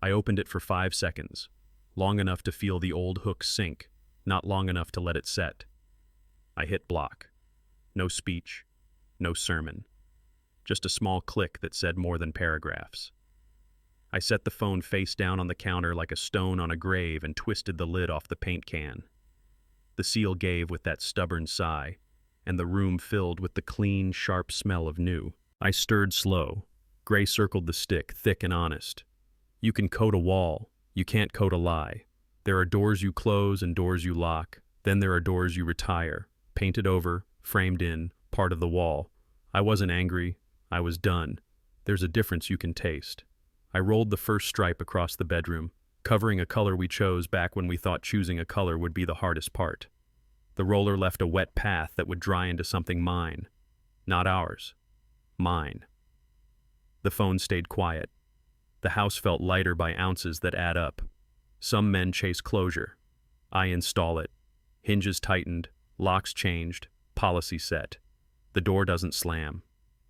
I opened it for 5 seconds, long enough to feel the old hook sink, not long enough to let it set. I hit block. No speech, no sermon. Just a small click that said more than paragraphs. I set the phone face down on the counter like a stone on a grave and twisted the lid off the paint can. The seal gave with that stubborn sigh, and the room filled with the clean, sharp smell of new. I stirred slow. Gray circled the stick, thick and honest. You can coat a wall. You can't coat a lie. There are doors you close and doors you lock. Then there are doors you retire, painted over, framed in, part of the wall. I wasn't angry. I was done. There's a difference you can taste. I rolled the first stripe across the bedroom, covering a color we chose back when we thought choosing a color would be the hardest part. The roller left a wet path that would dry into something mine. Not ours. Mine. The phone stayed quiet. The house felt lighter by ounces that add up. Some men chase closure. I install it. Hinges tightened, locks changed, policy set. The door doesn't slam.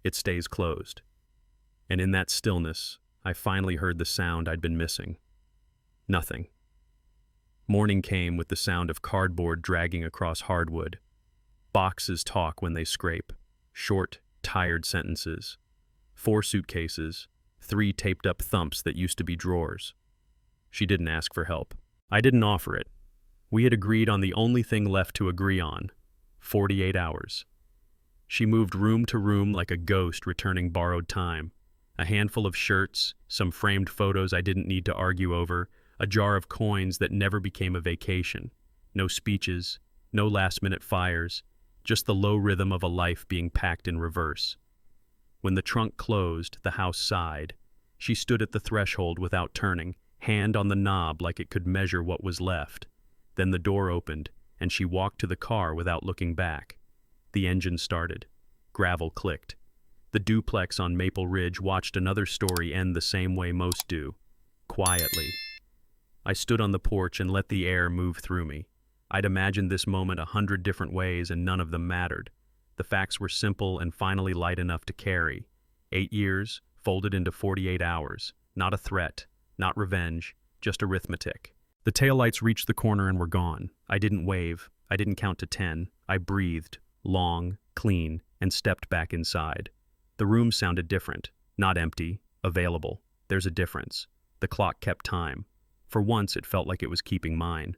It stays closed. And in that stillness, I finally heard the sound I'd been missing. Nothing. Morning came with the sound of cardboard dragging across hardwood. Boxes talk when they scrape. Short, tired sentences. 4 suitcases. 3 taped-up thumps that used to be drawers. She didn't ask for help. I didn't offer it. We had agreed on the only thing left to agree on. 48 hours. She moved room to room like a ghost returning borrowed time. A handful of shirts, some framed photos I didn't need to argue over, a jar of coins that never became a vacation. No speeches, no last-minute fires, just the low rhythm of a life being packed in reverse. When the trunk closed, the house sighed. She stood at the threshold without turning, hand on the knob like it could measure what was left. Then the door opened, and she walked to the car without looking back. The engine started. Gravel clicked. The duplex on Maple Ridge watched another story end the same way most do, quietly. I stood on the porch and let the air move through me. I'd imagined this moment 100 different ways, and none of them mattered. The facts were simple and finally light enough to carry. 8 years, folded into 48 hours. Not a threat, not revenge, just arithmetic. The taillights reached the corner and were gone. I didn't wave. I didn't count to 10. I breathed, long, clean, and stepped back inside. The room sounded different. Not empty, available. There's a difference. The clock kept time. For once, it felt like it was keeping mine.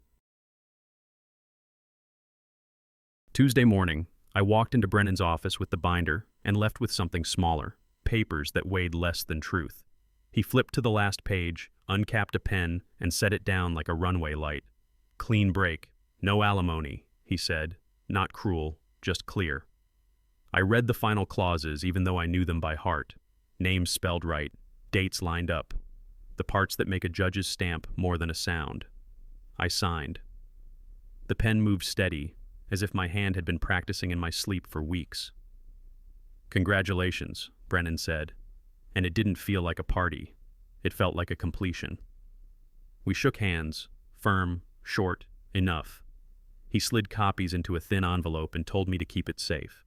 Tuesday morning, I walked into Brennan's office with the binder and left with something smaller, papers that weighed less than truth. He flipped to the last page, uncapped a pen, and set it down like a runway light. Clean break. No alimony, he said. Not cruel, just clear. I read the final clauses even though I knew them by heart. Names spelled right, dates lined up. The parts that make a judge's stamp more than a sound. I signed. The pen moved steady, as if my hand had been practicing in my sleep for weeks. "Congratulations," Brennan said, and it didn't feel like a party. It felt like a completion. We shook hands, firm, short, enough. He slid copies into a thin envelope and told me to keep it safe.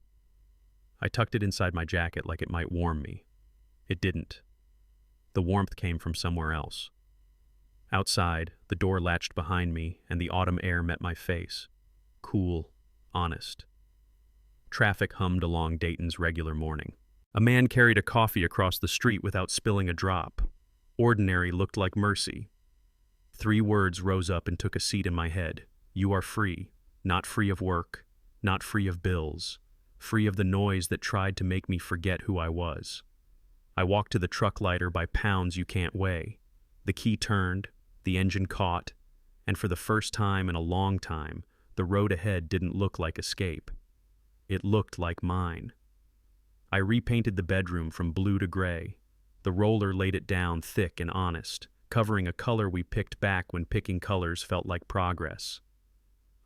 I tucked it inside my jacket like it might warm me. It didn't. The warmth came from somewhere else. Outside, the door latched behind me and the autumn air met my face. Cool, honest. Traffic hummed along Dayton's regular morning. A man carried a coffee across the street without spilling a drop. Ordinary looked like mercy. 3 words rose up and took a seat in my head. You are free, not free of work, not free of bills, free of the noise that tried to make me forget who I was. I walked to the truck lighter by pounds you can't weigh. The key turned, the engine caught, and for the first time in a long time, the road ahead didn't look like escape. It looked like mine. I repainted the bedroom from blue to gray. The roller laid it down thick and honest, covering a color we picked back when picking colors felt like progress.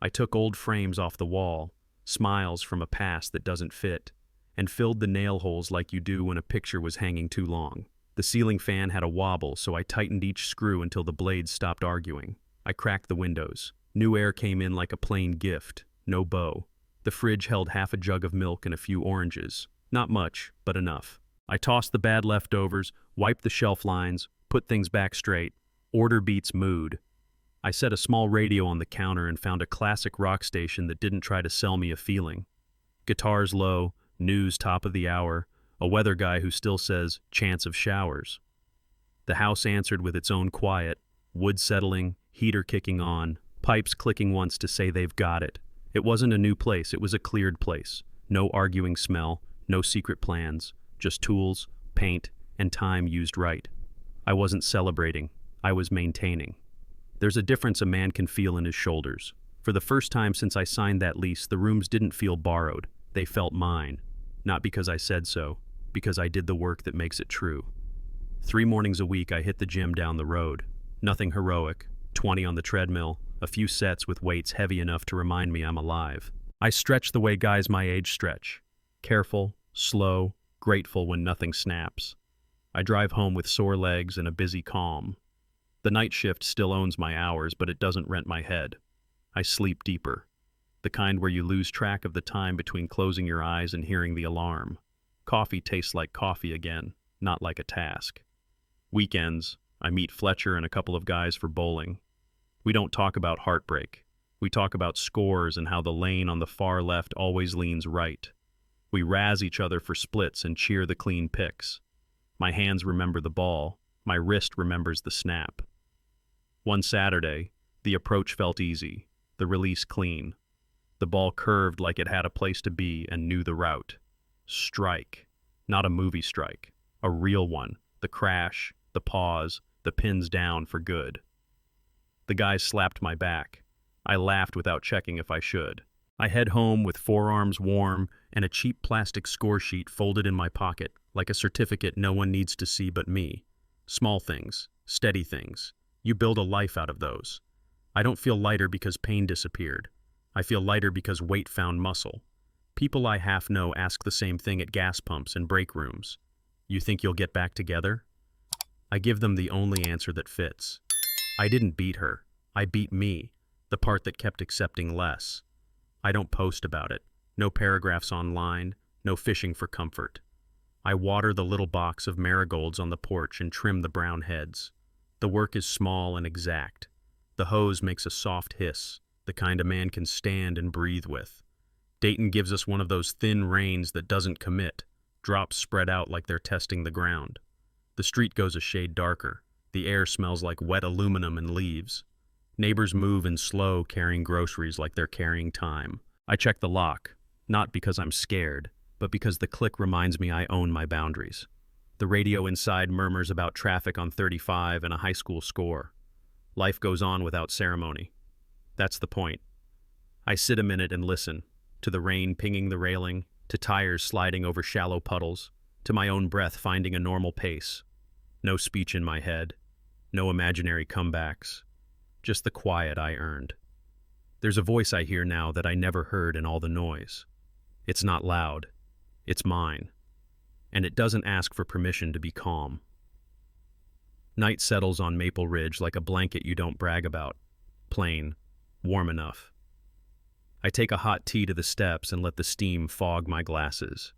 I took old frames off the wall, smiles from a past that doesn't fit, and filled the nail holes like you do when a picture was hanging too long. The ceiling fan had a wobble, so I tightened each screw until the blades stopped arguing. I cracked the windows. New air came in like a plain gift, no bow. The fridge held half a jug of milk and a few oranges. Not much, but enough. I tossed the bad leftovers, wiped the shelf lines, put things back straight. Order beats mood. I set a small radio on the counter and found a classic rock station that didn't try to sell me a feeling. Guitars low, news top of the hour, a weather guy who still says, chance of showers. The house answered with its own quiet, wood settling, heater kicking on, pipes clicking once to say they've got it. It wasn't a new place, it was a cleared place. No arguing smell, no secret plans, just tools, paint, and time used right. I wasn't celebrating, I was maintaining. There's a difference a man can feel in his shoulders. For the first time since I signed that lease, the rooms didn't feel borrowed. They felt mine. Not because I said so, because I did the work that makes it true. 3 mornings a week I hit the gym down the road. Nothing heroic, 20 on the treadmill, a few sets with weights heavy enough to remind me I'm alive. I stretch the way guys my age stretch. Careful, slow, grateful when nothing snaps. I drive home with sore legs and a busy calm. The night shift still owns my hours, but it doesn't rent my head. I sleep deeper. The kind where you lose track of the time between closing your eyes and hearing the alarm. Coffee tastes like coffee again, not like a task. Weekends, I meet Fletcher and a couple of guys for bowling. We don't talk about heartbreak. We talk about scores and how the lane on the far left always leans right. We razz each other for splits and cheer the clean picks. My hands remember the ball. My wrist remembers the snap. One Saturday, the approach felt easy, the release clean. The ball curved like it had a place to be and knew the route. Strike. Not a movie strike. A real one. The crash, the pause, the pins down for good. The guys slapped my back. I laughed without checking if I should. I head home with forearms warm and a cheap plastic score sheet folded in my pocket, like a certificate no one needs to see but me. Small things, steady things. You build a life out of those. I don't feel lighter because pain disappeared. I feel lighter because weight found muscle. People I half know ask the same thing at gas pumps and break rooms. You think you'll get back together? I give them the only answer that fits. I didn't beat her. I beat me, the part that kept accepting less. I don't post about it. No paragraphs online, no fishing for comfort. I water the little box of marigolds on the porch and trim the brown heads. The work is small and exact. The hose makes a soft hiss, the kind a man can stand and breathe with. Dayton gives us one of those thin rains that doesn't commit, drops spread out like they're testing the ground. The street goes a shade darker. The air smells like wet aluminum and leaves. Neighbors move in slow, carrying groceries like they're carrying time. I check the lock, not because I'm scared, but because the click reminds me I own my boundaries. The radio inside murmurs about traffic on 35 and a high school score. Life goes on without ceremony. That's the point. I sit a minute and listen, to the rain pinging the railing, to tires sliding over shallow puddles, to my own breath finding a normal pace. No speech in my head, no imaginary comebacks, just the quiet I earned. There's a voice I hear now that I never heard in all the noise. It's not loud, it's mine, and it doesn't ask for permission to be calm. Night settles on Maple Ridge like a blanket you don't brag about, plain, warm enough. I take a hot tea to the steps and let the steam fog my glasses.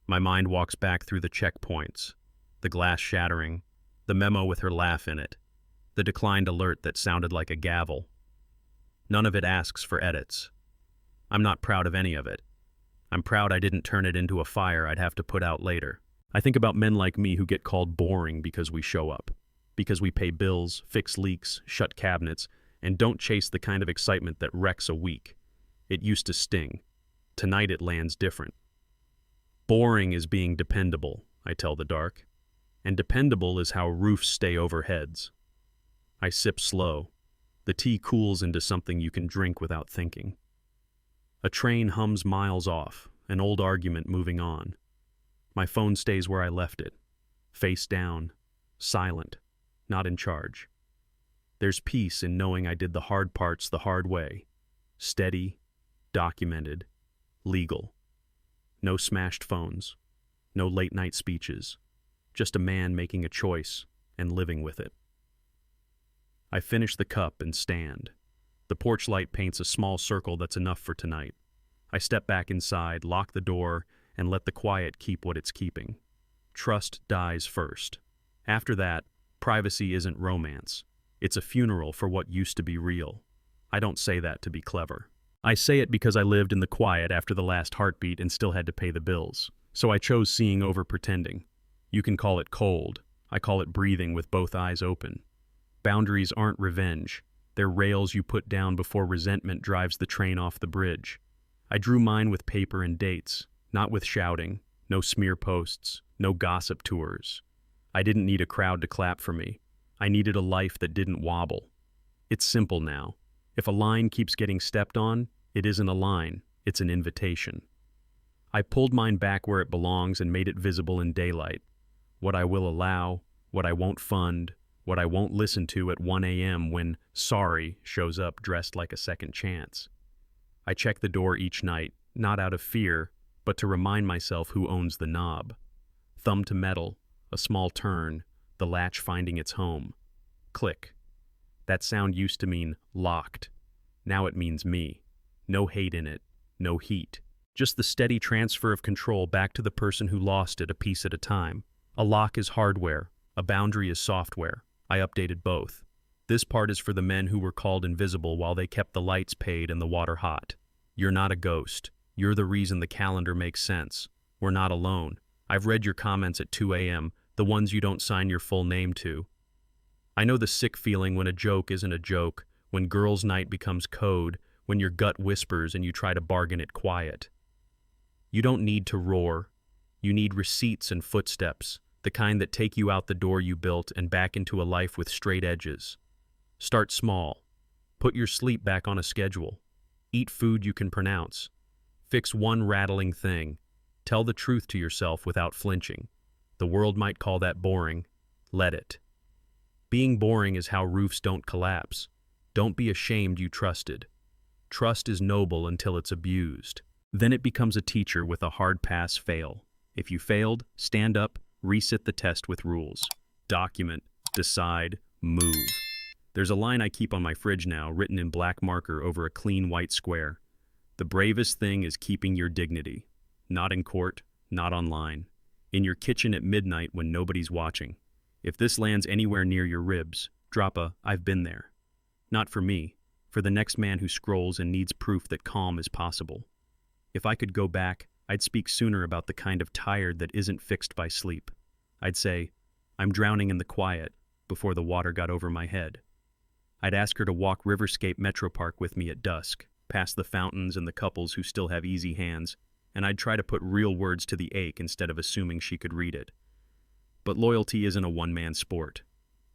My mind walks back through the checkpoints, the glass shattering, the memo with her laugh in it, the declined alert that sounded like a gavel. None of it asks for edits. I'm not proud of any of it. I'm proud I didn't turn it into a fire I'd have to put out later. I think about men like me who get called boring because we show up, because we pay bills, fix leaks, shut cabinets, and don't chase the kind of excitement that wrecks a week. It used to sting. Tonight it lands different. Boring is being dependable, I tell the dark, and dependable is how roofs stay over heads. I sip slow. The tea cools into something you can drink without thinking. A train hums miles off, an old argument moving on. My phone stays where I left it, face down, silent, not in charge. There's peace in knowing I did the hard parts the hard way, steady, documented, legal. No smashed phones, no late-night speeches, just a man making a choice and living with it. I finish the cup and stand. The porch light paints a small circle that's enough for tonight. I step back inside, lock the door, and let the quiet keep what it's keeping. Trust dies first. After that, privacy isn't romance. It's a funeral for what used to be real. I don't say that to be clever. I say it because I lived in the quiet after the last heartbeat and still had to pay the bills. So I chose seeing over pretending. You can call it cold. I call it breathing with both eyes open. Boundaries aren't revenge. They're rails you put down before resentment drives the train off the bridge. I drew mine with paper and dates, not with shouting, no smear posts, no gossip tours. I didn't need a crowd to clap for me. I needed a life that didn't wobble. It's simple now. If a line keeps getting stepped on, it isn't a line, it's an invitation. I pulled mine back where it belongs and made it visible in daylight. What I will allow, what I won't fund, what I won't listen to at 1 a.m. when sorry shows up dressed like a second chance. I check the door each night, not out of fear, but to remind myself who owns the knob. Thumb to metal, a small turn, the latch finding its home. Click. That sound used to mean locked. Now it means me. No hate in it, no heat. Just the steady transfer of control back to the person who lost it a piece at a time. A lock is hardware, a boundary is software. I updated both. This part is for the men who were called invisible while they kept the lights paid and the water hot. You're not a ghost. You're the reason the calendar makes sense. We're not alone. I've read your comments at 2 a.m., the ones you don't sign your full name to. I know the sick feeling when a joke isn't a joke, when girls' night becomes code, when your gut whispers and you try to bargain it quiet. You don't need to roar. You need receipts and footsteps, the kind that take you out the door you built and back into a life with straight edges. Start small. Put your sleep back on a schedule. Eat food you can pronounce. Fix one rattling thing. Tell the truth to yourself without flinching. The world might call that boring. Let it. Being boring is how roofs don't collapse. Don't be ashamed you trusted. Trust is noble until it's abused. Then it becomes a teacher with a hard pass-fail. If you failed, stand up, resit the test with rules. Document, decide, move. There's a line I keep on my fridge now, written in black marker over a clean white square. The bravest thing is keeping your dignity. Not in court, not online. In your kitchen at midnight when nobody's watching. If this lands anywhere near your ribs, drop a "I've been there." Not for me, for the next man who scrolls and needs proof that calm is possible. If I could go back, I'd speak sooner about the kind of tired that isn't fixed by sleep. I'd say, "I'm drowning in the quiet," before the water got over my head. I'd ask her to walk Riverscape Metro Park with me at dusk, past the fountains and the couples who still have easy hands, and I'd try to put real words to the ache instead of assuming she could read it. But loyalty isn't a one-man sport.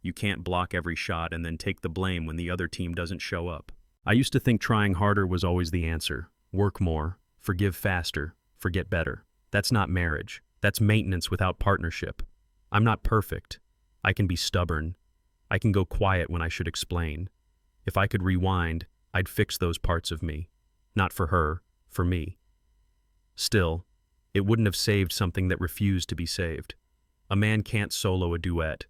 You can't block every shot and then take the blame when the other team doesn't show up. I used to think trying harder was always the answer. Work more, forgive faster, forget better. That's not marriage. That's maintenance without partnership. I'm not perfect. I can be stubborn. I can go quiet when I should explain. If I could rewind, I'd fix those parts of me. Not for her, for me. Still, it wouldn't have saved something that refused to be saved. A man can't solo a duet.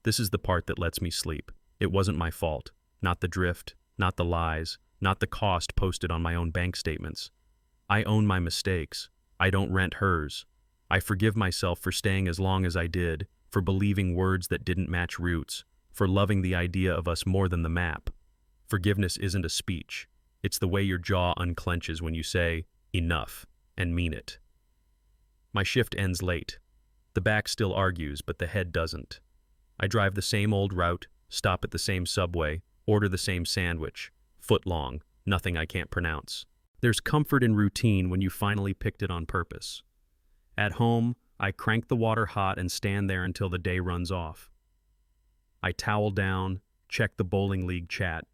This is the part that lets me sleep. It wasn't my fault. Not the drift, not the lies, not the cost posted on my own bank statements. I own my mistakes. I don't rent hers. I forgive myself for staying as long as I did, for believing words that didn't match roots, for loving the idea of us more than the map. Forgiveness isn't a speech. It's the way your jaw unclenches when you say, "Enough," and mean it. My shift ends late. The back still argues, but the head doesn't. I drive the same old route, stop at the same subway, order the same sandwich, foot long, nothing I can't pronounce. There's comfort in routine when you finally picked it on purpose. At home, I crank the water hot and stand there until the day runs off. I towel down, check the bowling league chat,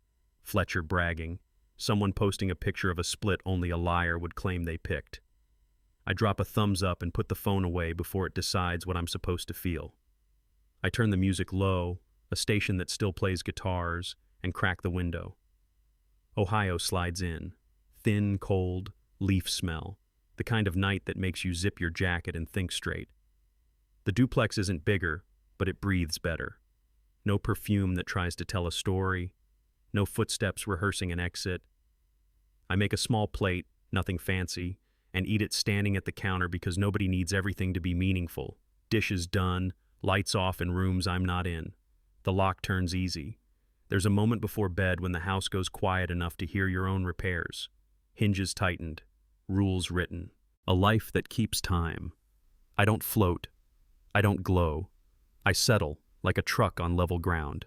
Fletcher bragging, someone posting a picture of a split only a liar would claim they picked. I drop a thumbs up and put the phone away before it decides what I'm supposed to feel. I turn the music low, a station that still plays guitars, and crack the window. Ohio slides in. Thin, cold, leaf smell. The kind of night that makes you zip your jacket and think straight. The duplex isn't bigger, but it breathes better. No perfume that tries to tell a story. No footsteps rehearsing an exit. I make a small plate, nothing fancy, and eat it standing at the counter because nobody needs everything to be meaningful. Dishes done, lights off in rooms I'm not in. The lock turns easy. There's a moment before bed when the house goes quiet enough to hear your own repairs. Hinges tightened. Rules written. A life that keeps time. I don't float. I don't glow. I settle, like a truck on level ground.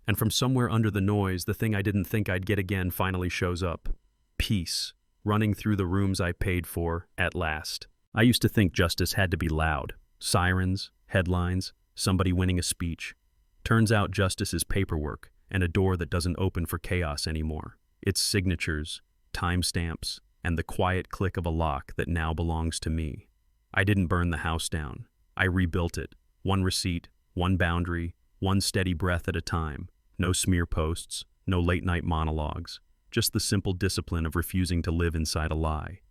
And from somewhere under the noise, the thing I didn't think I'd get again finally shows up. Peace, running through the rooms I paid for, at last. I used to think justice had to be loud. Sirens, headlines, somebody winning a speech. Turns out justice is paperwork, and a door that doesn't open for chaos anymore. It's signatures, timestamps, and the quiet click of a lock that now belongs to me. I didn't burn the house down. I rebuilt it. One receipt, one boundary, one steady breath at a time. No smear posts, no late-night monologues. Just the simple discipline of refusing to live inside a lie.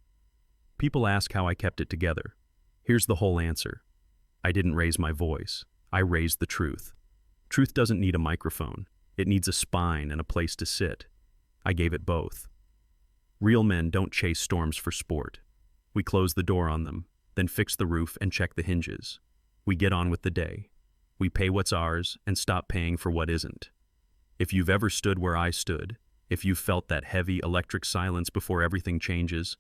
People ask how I kept it together. Here's the whole answer. I didn't raise my voice. I raised the truth. Truth doesn't need a microphone. It needs a spine and a place to sit. I gave it both. Real men don't chase storms for sport. We close the door on them, then fix the roof and check the hinges. We get on with the day. We pay what's ours and stop paying for what isn't. If you've ever stood where I stood, if you've felt that heavy electric silence before everything changes,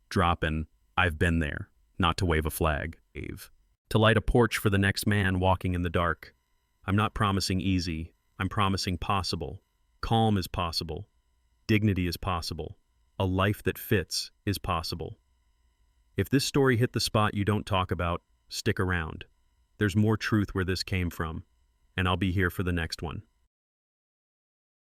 drop an "I've been there," not to wave a flag. To light a porch for the next man walking in the dark. I'm not promising easy. I'm promising possible. Calm is possible. Dignity is possible. A life that fits is possible. If this story hit the spot you don't talk about, stick around. There's more truth where this came from, and I'll be here for the next one.